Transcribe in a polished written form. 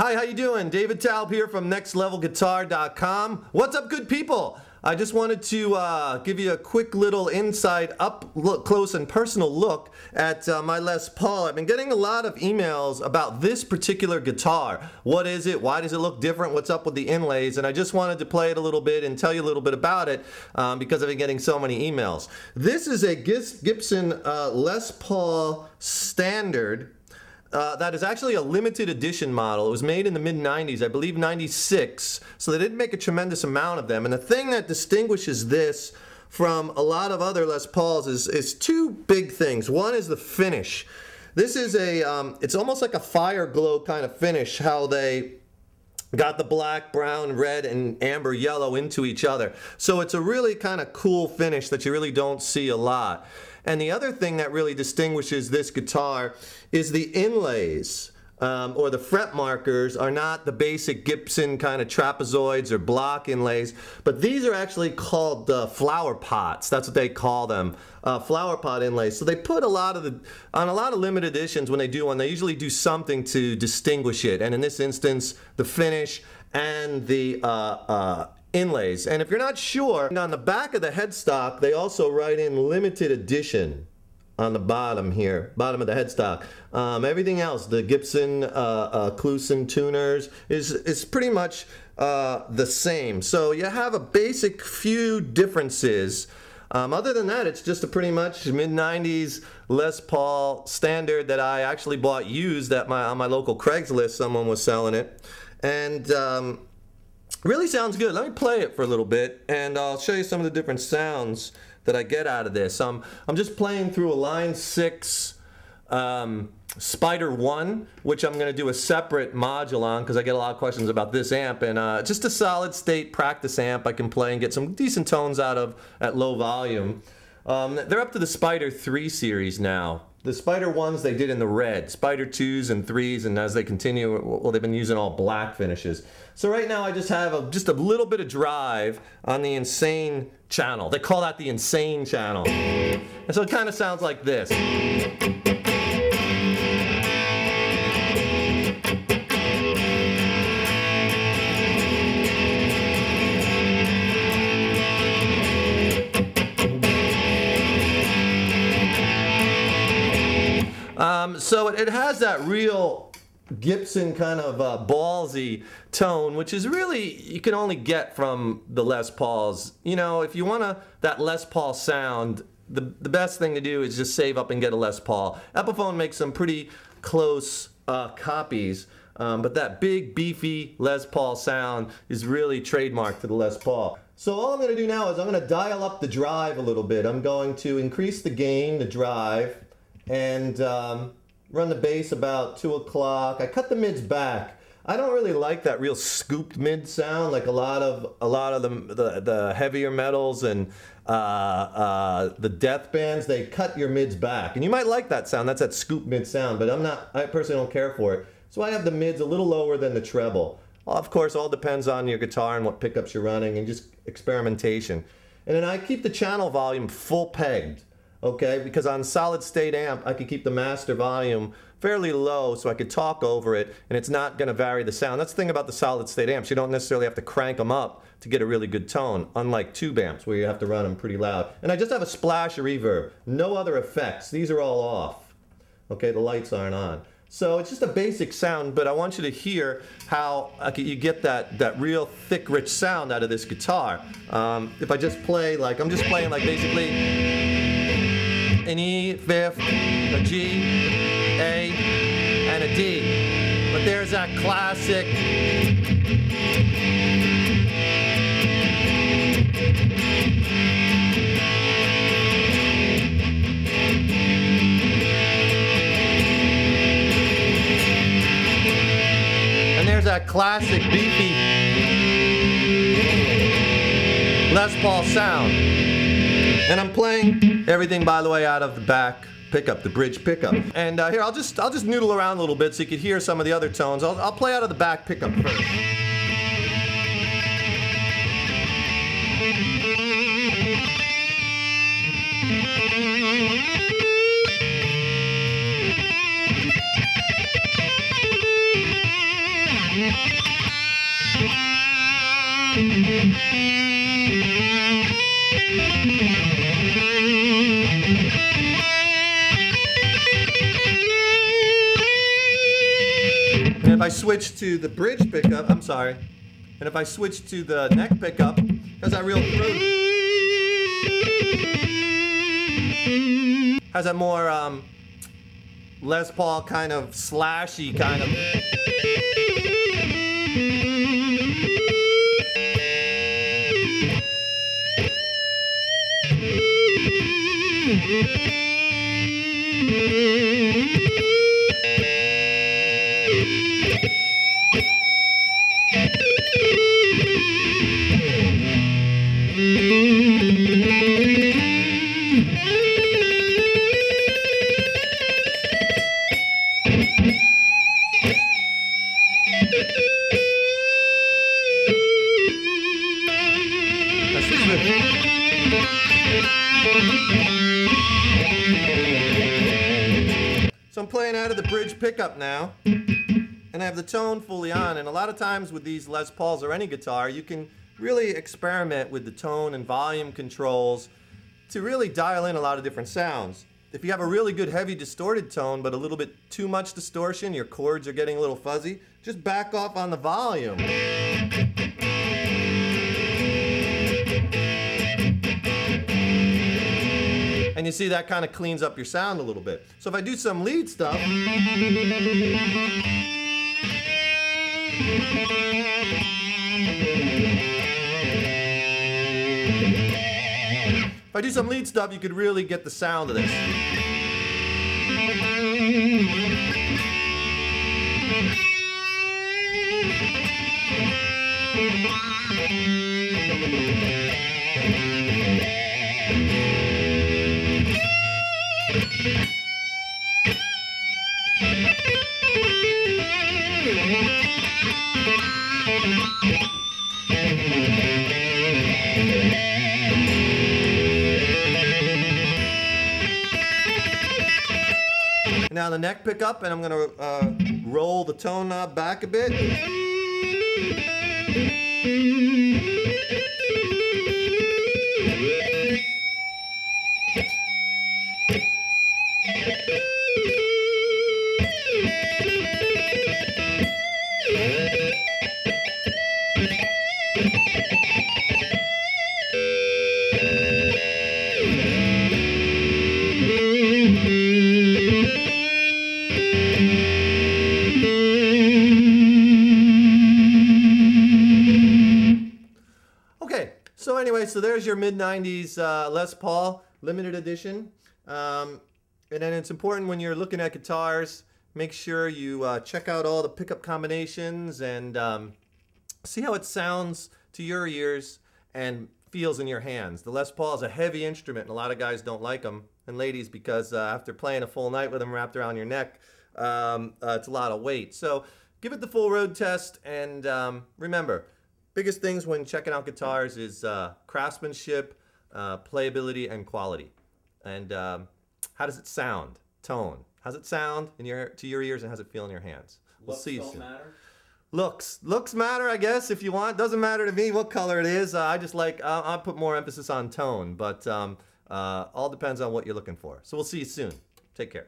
Hi, how you doing? David Taub here from nextlevelguitar.com. What's up, good people? I just wanted to give you a quick little inside up close and personal look at my Les Paul. I've been getting a lot of emails about this particular guitar. What is it? Why does it look different? What's up with the inlays? And I just wanted to play it a little bit and tell you a little bit about it because I've been getting so many emails. This is a Gibson Les Paul Standard. That is actually a limited edition model. It was made in the mid-90s, I believe 96, so they didn't make a tremendous amount of them. And the thing that distinguishes this from a lot of other Les Pauls is two big things. One is the finish. This is it's almost like a fire glow kind of finish, how they got the black, brown, red, and amber yellow into each other. So it's a really kind of cool finish that you really don't see a lot. And the other thing that really distinguishes this guitar is the inlays, or the fret markers, are not the basic Gibson kind of trapezoids or block inlays, but these are actually called flower pots. That's what they call them, flower pot inlays. So they put on a lot of limited editions when they do one, they usually do something to distinguish it. And in this instance, the finish and the inlays. And if you're not sure, on the back of the headstock, they also write in limited edition on the bottom here, bottom of the headstock. Everything else, the Gibson Cluson tuners, is pretty much the same. So you have a basic few differences. Other than that, it's just a pretty much mid-90s Les Paul Standard that I actually bought used at on my local Craigslist. Someone was selling it. And really sounds good. Let me play it for a little bit and I'll show you some of the different sounds that I get out of this. I'm just playing through a Line 6 Spider 1, which I'm going to do a separate module on because I get a lot of questions about this amp. And just a solid state practice amp I can play and get some decent tones out of at low volume. They're up to the Spider 3 series now. The Spider 1s they did in the red, Spider 2s and 3s, and as they continue, well, they've been using all black finishes. So right now I just have just a little bit of drive on the Insane channel. They call that the Insane channel. And so it kind of sounds like this. So it has that real Gibson kind of ballsy tone, which is really, you can only get from the Les Pauls. You know, if you want that Les Paul sound, the best thing to do is just save up and get a Les Paul. Epiphone makes some pretty close copies, but that big, beefy Les Paul sound is really trademarked to the Les Paul. So all I'm going to do now is I'm going to dial up the drive a little bit. I'm going to increase the gain, the drive, and run the bass about 2 o'clock. I cut the mids back. I don't really like that real scooped mid sound like a lot of the heavier metals and the death bands. They cut your mids back, and you might like that sound. That's that scoop mid sound, but I personally don't care for it. So I have the mids a little lower than the treble. Of course, all depends on your guitar and what pickups you're running and just experimentation. And then I keep the channel volume full pegged. Okay, because on solid state amp I could keep the master volume fairly low so I could talk over it and it's not going to vary the sound. That's the thing about the solid state amps. You don't necessarily have to crank them up to get a really good tone, unlike tube amps where you have to run them pretty loud. And I just have a splash of reverb, no other effects. These are all off. Okay, the lights aren't on. So it's just a basic sound, but I want you to hear how you get that real thick, rich sound out of this guitar. If I just play like, I'm just playing like basically an E, fifth, a G, A, and a D. But there's that classic beefy Les Paul sound. And I'm playing everything, by the way, out of the back pickup, the bridge pickup. And here, I'll just noodle around a little bit so you can hear some of the other tones. I'll play out of the back pickup first. if I switch to the bridge pickup, I'm sorry, and if I switch to the neck pickup, has that real throat. Has that more Les Paul kind of slashy kind of. So I'm playing out of the bridge pickup now, and I have the tone fully on, and a lot of times with these Les Pauls or any guitar, you can really experiment with the tone and volume controls to really dial in a lot of different sounds. If you have a really good heavy distorted tone but a little bit too much distortion, your chords are getting a little fuzzy, just back off on the volume. And you see that kind of cleans up your sound a little bit. So if I do some lead stuff, you could really get the sound of this. Now the neck pickup, and I'm going to roll the tone knob back a bit. So anyway, so there's your mid-90s Les Paul limited edition. And then it's important when you're looking at guitars, make sure you check out all the pickup combinations and see how it sounds to your ears and feels in your hands. The Les Paul is a heavy instrument, and a lot of guys don't like them, and ladies, because after playing a full night with them wrapped around your neck, it's a lot of weight. So give it the full road test, and remember, biggest things when checking out guitars is craftsmanship, playability, and quality. And how does it sound? Tone. How's it sound to your ears, and how's it feel in your hands? We'll see you soon. Matter? Looks matter, I guess, if you want. Doesn't matter to me what color it is. I just like, I put more emphasis on tone, but all depends on what you're looking for. So we'll see you soon. Take care.